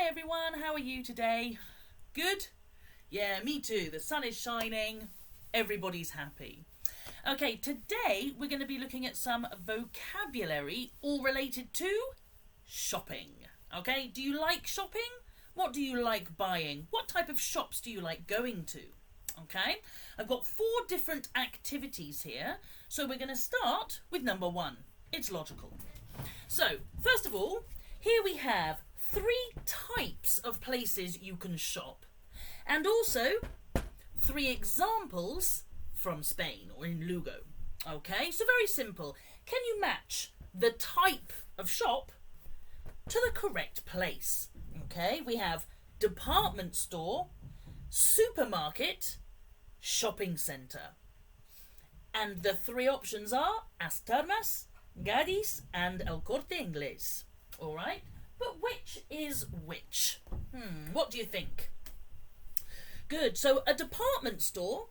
Hi everyone, how are you today? Good? Yeah, me too. The sun is shining. Everybody's happy. Okay, today we're going to be looking at some vocabulary all related to shopping. Okay, do you like shopping? What do you like buying? What type of shops do you like going to? Okay, I've got 4 different activities here. So we're going to start with number 1. It's logical. So, first of all, here we have 3 types of places you can shop. And also 3 examples from Spain or in Lugo. Okay, so very simple. Can you match the type of shop to the correct place? Okay, we have department store, supermarket, shopping centre. And the 3 options are As Termas, Gadis and El Corte Inglés. Alright, but which is which? What do you think? Good, so a department store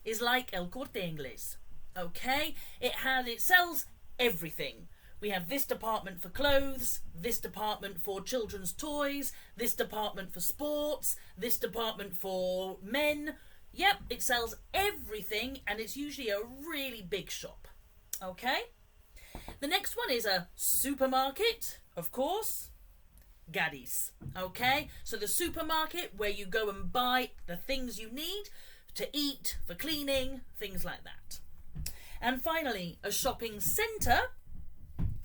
is like El Corte Inglés. Okay, it sells everything. We have this department for clothes, this department for children's toys, this department for sports, this department for men. Yep, it sells everything and it's usually a really big shop. Okay? The next one is a supermarket, of course. Gadis. Okay? So the supermarket where you go and buy the things you need to eat, for cleaning, things like that. And finally, a shopping centre,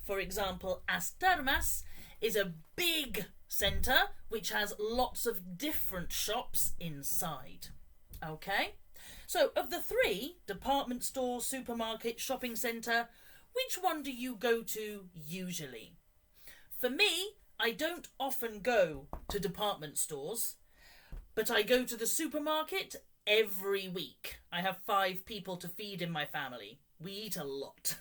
for example, As Termas, is a big centre which has lots of different shops inside. Okay? So of the 3, department store, supermarket, shopping centre, which one do you go to usually? For me, I don't often go to department stores, but I go to the supermarket every week. I have 5 people to feed in my family. We eat a lot.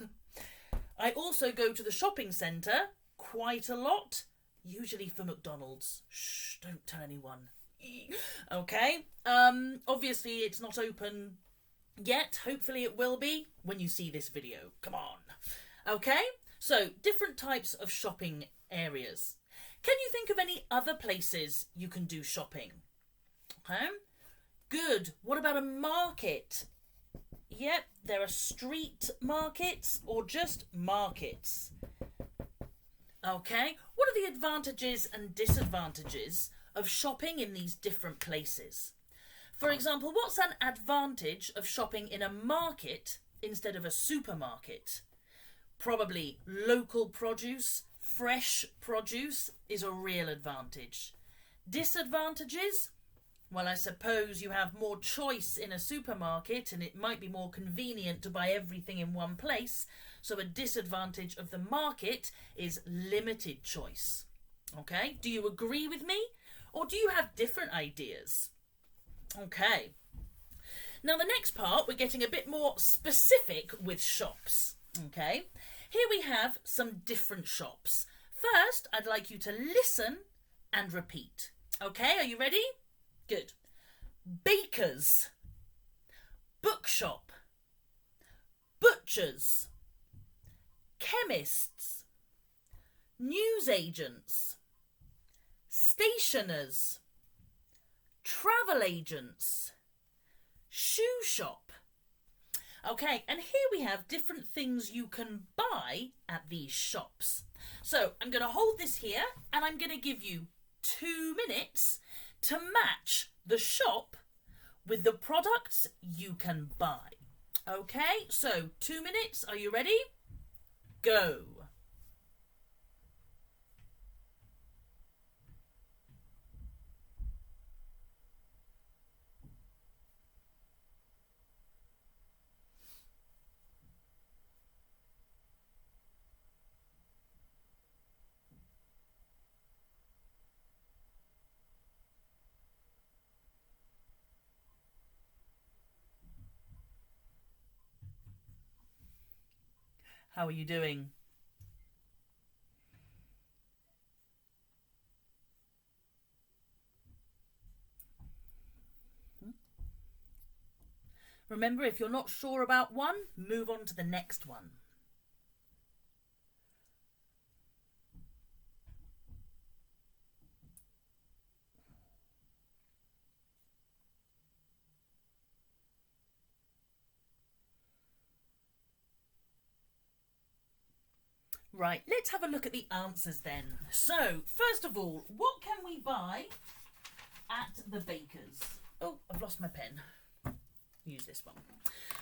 I also go to the shopping centre quite a lot, usually for McDonald's. Shh, don't tell anyone. Okay, obviously it's not open yet. Hopefully it will be when you see this video. Come on. Okay, so different types of shopping areas. Can you think of any other places you can do shopping? Okay, good. What about a market? Yep, there are street markets or just markets. Okay, what are the advantages and disadvantages of shopping in these different places? For example, what's an advantage of shopping in a market instead of a supermarket? Probably local produce, fresh produce is a real advantage. Disadvantages? Well, I suppose you have more choice in a supermarket and it might be more convenient to buy everything in one place. So a disadvantage of the market is limited choice. Okay, do you agree with me? Or do you have different ideas? Okay. Now the next part, we're getting a bit more specific with shops. Okay. Here we have some different shops. First, I'd like you to listen and repeat. Okay, are you ready? Good. Bakers, bookshop, butchers, chemists, newsagents, stationers, travel agents, shoe shop. Okay, and here we have different things you can buy at these shops. So I'm going to hold this here and I'm going to give you 2 minutes to match the shop with the products you can buy. Okay, so 2 minutes. Are you ready? Go. How are you doing? Remember, if you're not sure about one, move on to the next one. Right, let's have a look at the answers then. So, first of all, what can we buy at the baker's? Oh, I've lost my pen. Use this one.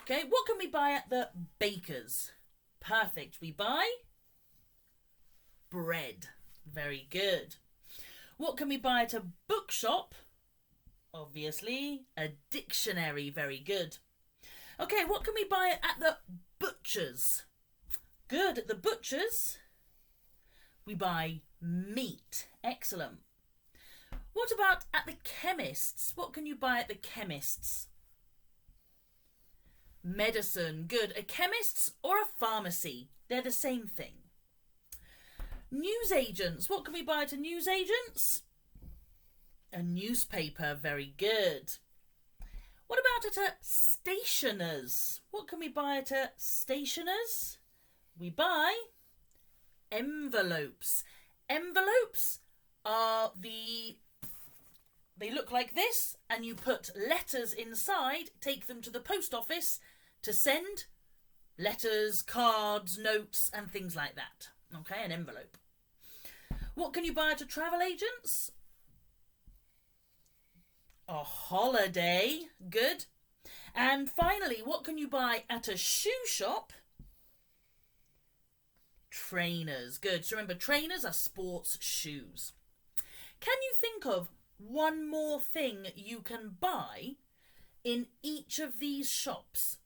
Okay, what can we buy at the baker's? Perfect. We buy bread. Very good. What can we buy at a bookshop? Obviously, a dictionary. Very good. Okay, what can we buy at the butcher's? Good. At the butcher's, we buy meat. Excellent. What about at the chemist's? What can you buy at the chemist's? Medicine. Good. A chemist's or a pharmacy? They're the same thing. Newsagents. What can we buy at a newsagent's? A newspaper. Very good. What about at a stationer's? What can we buy at a stationer's? We buy envelopes. Envelopes are they look like this, and you put letters inside, take them to the post office to send letters, cards, notes, and things like that. Okay, an envelope. What can you buy at a travel agent's? A holiday. Good. And finally, what can you buy at a shoe shop? Trainers. Good. So remember, trainers are sports shoes. Can you think of one more thing you can buy in each of these shops?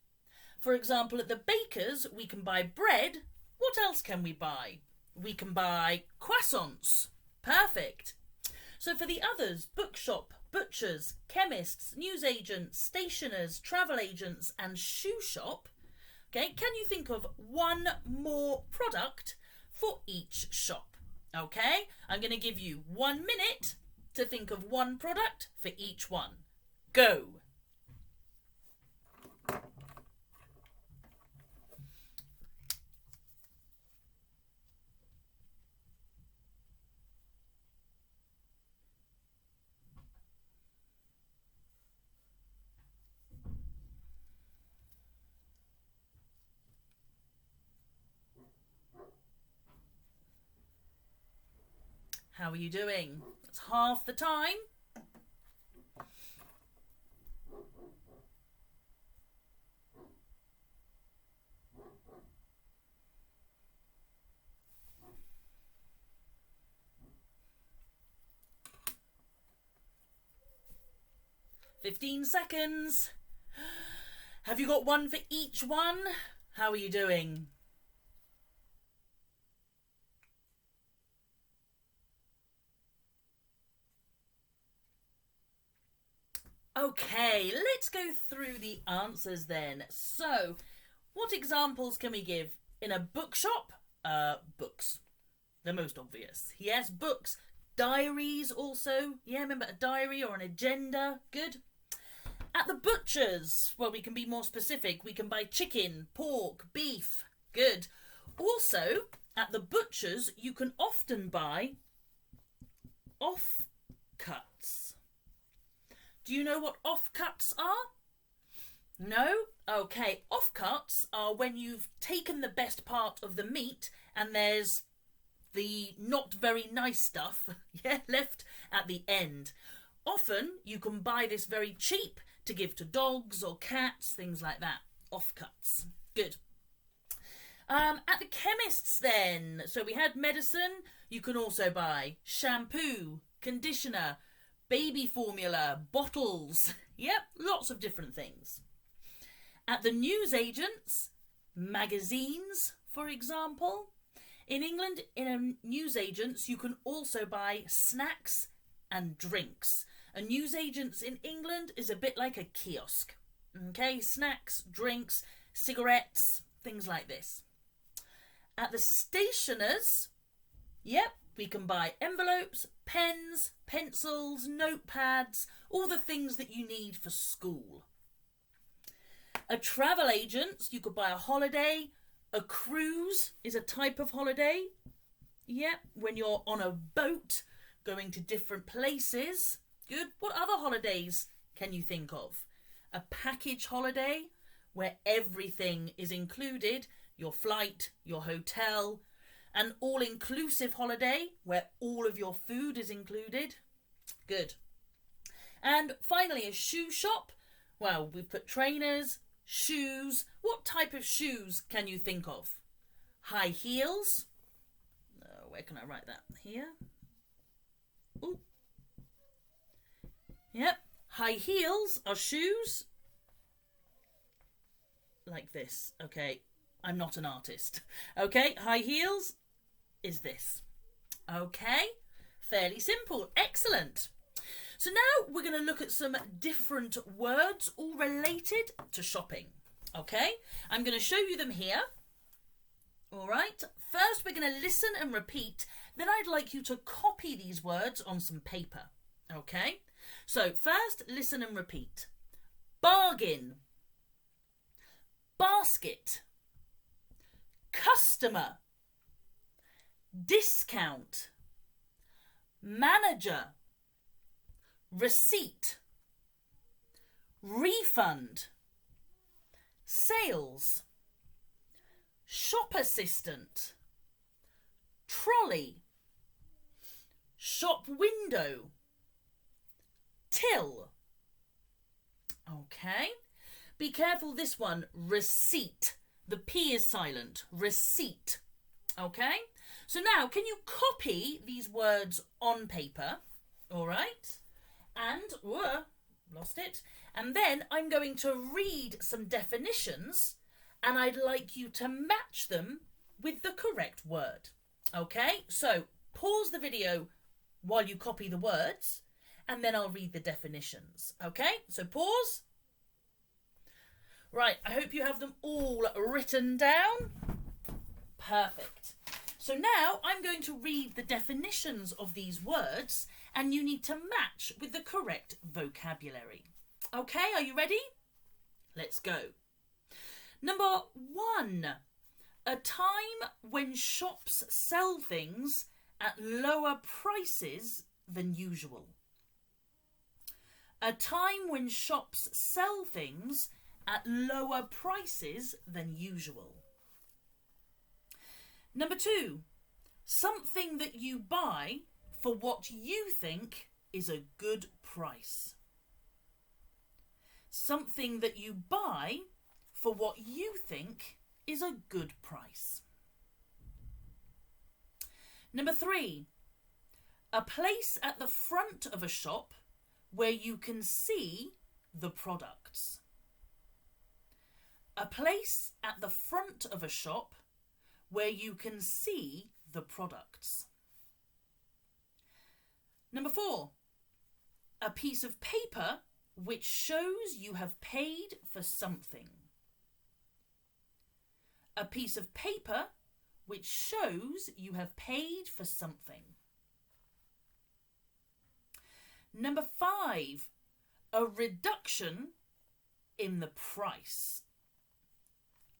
For example, at the baker's, we can buy bread. What else can we buy? We can buy croissants. Perfect. So for the others, bookshop, butchers, chemists, newsagents, stationers, travel agents and shoe shop, okay, can you think of one more product for each shop? Okay, I'm going to give you 1 minute to think of one product for each one. Go. How are you doing? It's half the time. "15 seconds. Have you got one for each one? How are you doing? Okay, let's go through the answers then. So, what examples can we give? In a bookshop? Books. The most obvious. Yes, books. Diaries also. Yeah, remember a diary or an agenda. Good. At the butcher's, well, we can be more specific. We can buy chicken, pork, beef. Good. Also, at the butcher's, you can often buy offcuts. Do you know what offcuts are? No? Okay, offcuts are when you've taken the best part of the meat and there's the not very nice stuff left at the end. Often you can buy this very cheap to give to dogs or cats, things like that. Offcuts. Good. At the chemist's then, so we had medicine. You can also buy shampoo, conditioner, baby formula, bottles. Yep, lots of different things. At the newsagents, magazines, for example. In England, in a newsagents, you can also buy snacks and drinks. A newsagents in England is a bit like a kiosk. Okay, snacks, drinks, cigarettes, things like this. At the stationers, yep, we can buy envelopes, pens, pencils, notepads, all the things that you need for school. A travel agent, you could buy a holiday. A cruise is a type of holiday. Yep, when you're on a boat going to different places. Good. What other holidays can you think of? A package holiday where everything is included. Your flight, your hotel, An all-inclusive holiday where all of your food is included. Good. And finally, a shoe shop. Well, we've put trainers, shoes. What type of shoes can you think of? High heels. Where can I write that? Here. Ooh. Yep. High heels are shoes. Like this. Okay. I'm not an artist. Okay. High heels is this. Okay. Fairly simple. Excellent. So now we're going to look at some different words all related to shopping. Okay. I'm going to show you them here. All right. First, we're going to listen and repeat. Then I'd like you to copy these words on some paper. Okay. So first, listen and repeat. Bargain. Basket. Customer. Discount. Manager. Receipt. Refund. Sales. Shop assistant. Trolley. Shop window. Till. Okay. Be careful this one. Receipt. The P is silent. Receipt. Okay. So now, can you copy these words on paper? All right. And, lost it. And then I'm going to read some definitions and I'd like you to match them with the correct word. Okay. So pause the video while you copy the words and then I'll read the definitions. Okay. So pause. Right. I hope you have them all written down. Perfect. So now I'm going to read the definitions of these words and you need to match with the correct vocabulary. Okay, are you ready? Let's go. Number 1, a time when shops sell things at lower prices than usual. A time when shops sell things at lower prices than usual. Number 2, something that you buy for what you think is a good price. Something that you buy for what you think is a good price. Number 3, a place at the front of a shop where you can see the products. A place at the front of a shop where you can see the products. Number 4, a piece of paper which shows you have paid for something. A piece of paper which shows you have paid for something. Number 5, a reduction in the price.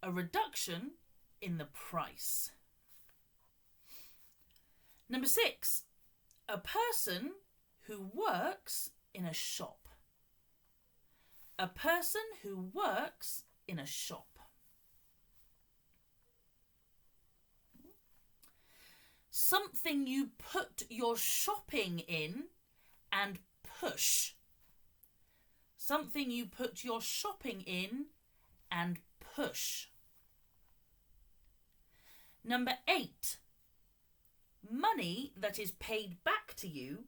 A reduction in the price. Number 6, a person who works in a shop. A person who works in a shop. Something you put your shopping in and push. Something you put your shopping in and push. Number 8, money that is paid back to you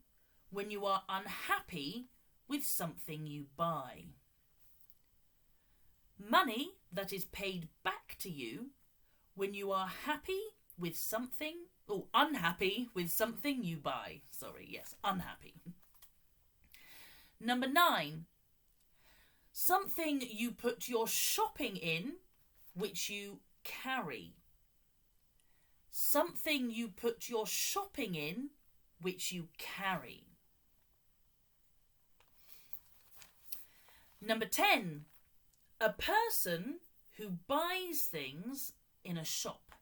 when you are unhappy with something you buy. Money that is paid back to you when you are happy with something, or unhappy with something you buy. Sorry, yes, unhappy. Number 9, something you put your shopping in which you carry. Something you put your shopping in which you carry. Number 10, a person who buys things in a shop.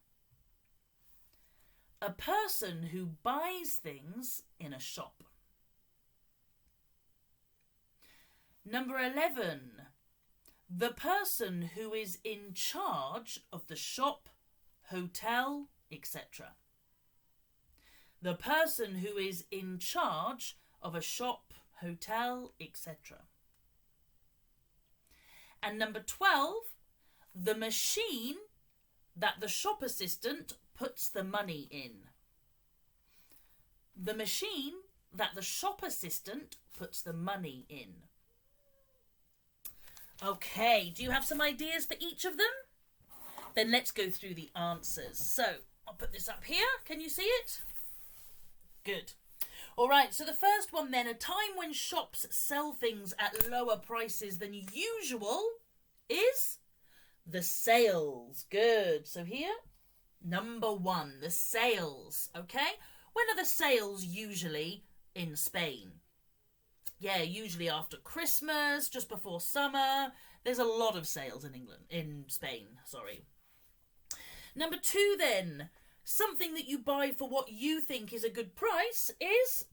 A person who buys things in a shop. Number 11, the person who is in charge of the shop, hotel, etc. the person who is in charge of a shop, hotel, etc. And number 12, the machine that the shop assistant puts the money in. The machine that the shop assistant puts the money in. Okay, do you have some ideas for each of them? Then let's go through the answers. So, I'll put this up here. Can you see it? Good. All right, so the first one then, a time when shops sell things at lower prices than usual is the sales. Good. So here, number 1, the sales. Okay, when are the sales usually in Spain? Yeah, usually after Christmas, just before summer. There's a lot of sales in Spain, sorry. Number 2 then, something that you buy for what you think is a good price is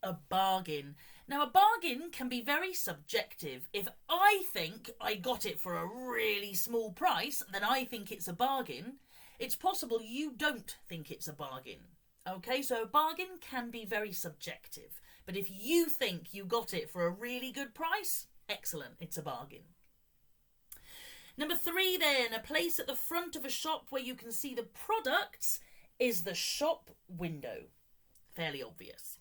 a bargain. Now, a bargain can be very subjective. If I think I got it for a really small price, then I think it's a bargain. It's possible you don't think it's a bargain. Okay, so a bargain can be very subjective. But if you think you got it for a really good price, excellent, it's a bargain. Number 3 then, a place at the front of a shop where you can see the products is the shop window. Fairly obvious.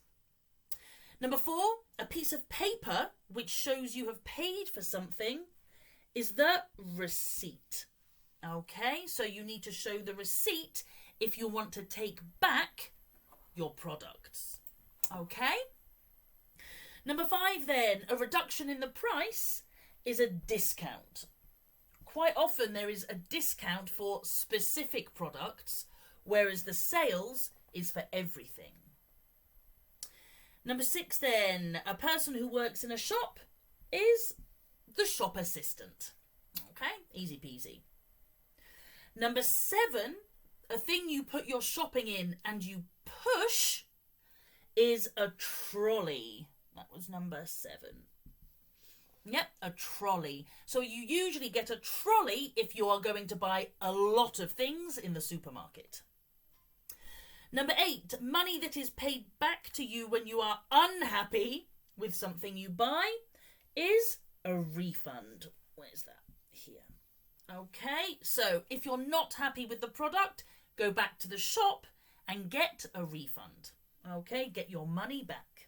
Number 4, a piece of paper which shows you have paid for something is the receipt. Okay, so you need to show the receipt if you want to take back your products. Okay? Number 5 then, a reduction in the price is a discount. Quite often there is a discount for specific products, whereas the sales is for everything. Number 6 then, a person who works in a shop is the shop assistant. Okay, easy peasy. Number 7, a thing you put your shopping in and you push is a trolley. That was number 7. Yep, a trolley. So you usually get a trolley if you are going to buy a lot of things in the supermarket. Number 8, money that is paid back to you when you are unhappy with something you buy is a refund. Where's that? Here. Okay, so if you're not happy with the product, go back to the shop and get a refund. Okay, get your money back.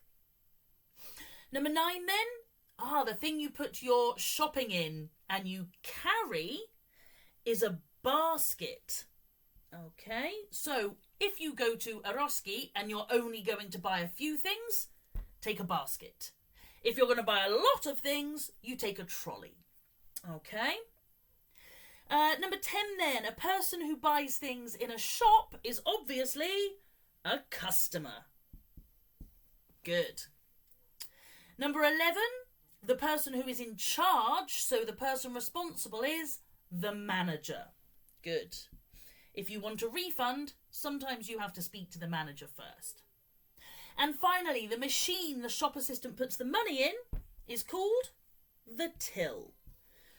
Number 9 then, the thing you put your shopping in and you carry is a basket. Okay, so if you go to Eroski and you're only going to buy a few things, take a basket. If you're going to buy a lot of things, you take a trolley. Okay. Number 10 then, a person who buys things in a shop is obviously a customer. Good. Number 11, the person who is in charge, so the person responsible is the manager. Good. If you want a refund, sometimes you have to speak to the manager first. And finally, the machine the shop assistant puts the money in is called the till.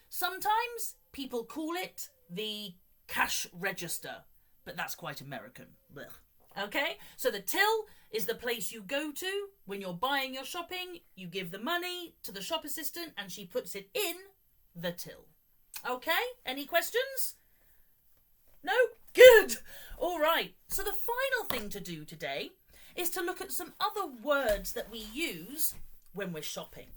Sometimes people call it the cash register, but that's quite American. Blech. Okay, so the till is the place you go to when you're buying your shopping. You give the money to the shop assistant and she puts it in the till. Okay, any questions? No? Good. All right, so the final thing to do today is to look at some other words that we use when we're shopping.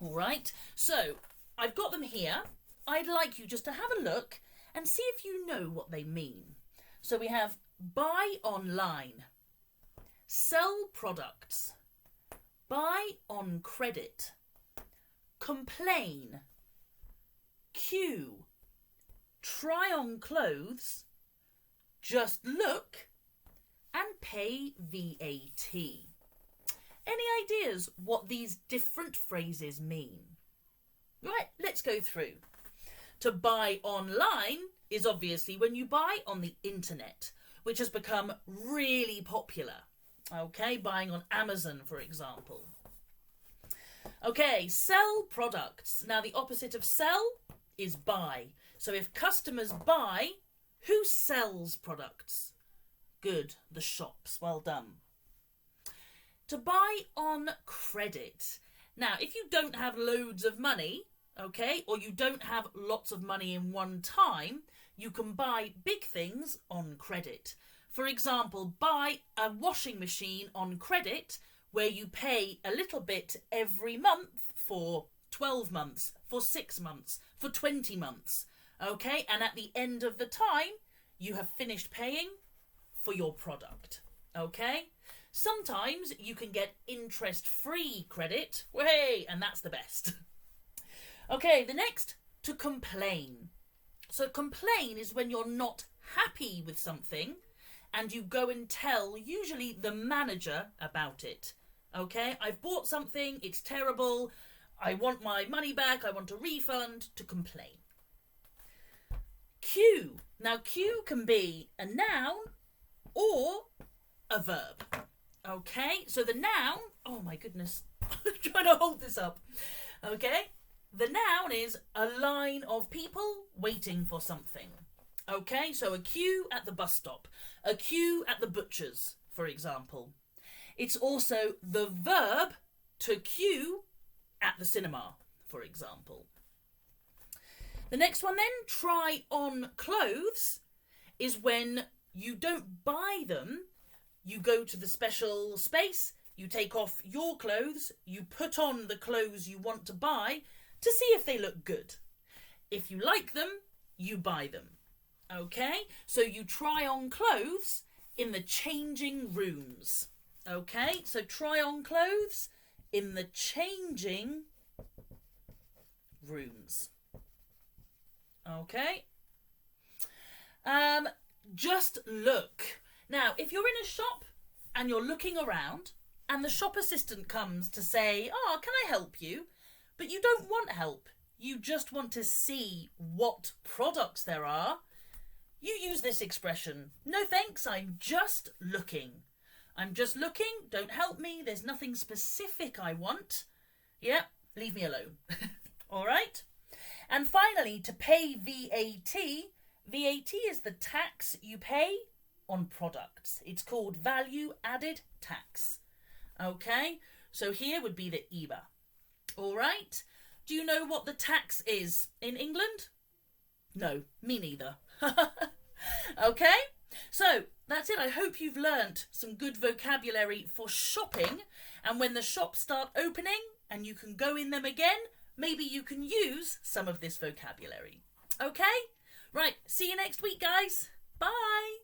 All right, so I've got them here. I'd like you just to have a look and see if you know what they mean. So we have buy online, sell products, buy on credit, complain, queue, try on clothes, just look, and pay VAT. Any ideas what these different phrases mean? Right, let's go through. To buy online is obviously when you buy on the internet, which has become really popular. Okay, buying on Amazon, for example. Okay, sell products. Now, the opposite of sell is buy. So if customers buy, who sells products? Good, the shops. Well done. To buy on credit. Now, if you don't have loads of money, okay, or you don't have lots of money in one time, you can buy big things on credit. For example, buy a washing machine on credit where you pay a little bit every month for 12 months, for 6 months, for 20 months, okay? And at the end of the time, you have finished paying for your product, okay? Sometimes you can get interest-free credit, way, and that's the best. Okay, the next, to complain. So complain is when you're not happy with something and you go and tell usually the manager about it. Okay, I've bought something, it's terrible, I want my money back, I want a refund, to complain. Cue. Now cue can be a noun or a verb. Okay, so the noun, oh my goodness, I'm trying to hold this up. Okay, the noun is a line of people waiting for something. Okay, so a queue at the bus stop, a queue at the butcher's, for example. It's also the verb to queue at the cinema, for example. The next one then, try on clothes, is when you don't buy them, you go to the special space, you take off your clothes, you put on the clothes you want to buy to see if they look good. If you like them, you buy them. Okay, so you try on clothes in the changing rooms. Okay, so try on clothes in the changing rooms. Okay. Just look. Now, if you're in a shop and you're looking around and the shop assistant comes to say, "Oh, can I help you?" But you don't want help. You just want to see what products there are. You use this expression, "No thanks, I'm just looking." I'm just looking, don't help me, there's nothing specific I want. Yeah, leave me alone. All right? And finally, to pay VAT. VAT is the tax you pay on products. It's called value added tax. Okay? So here would be the IVA. All right? Do you know what the tax is in England? No, me neither. Okay? So, that's it. I hope you've learnt some good vocabulary for shopping. And when the shops start opening and you can go in them again, maybe you can use some of this vocabulary. Okay? Right, see you next week, guys. Bye.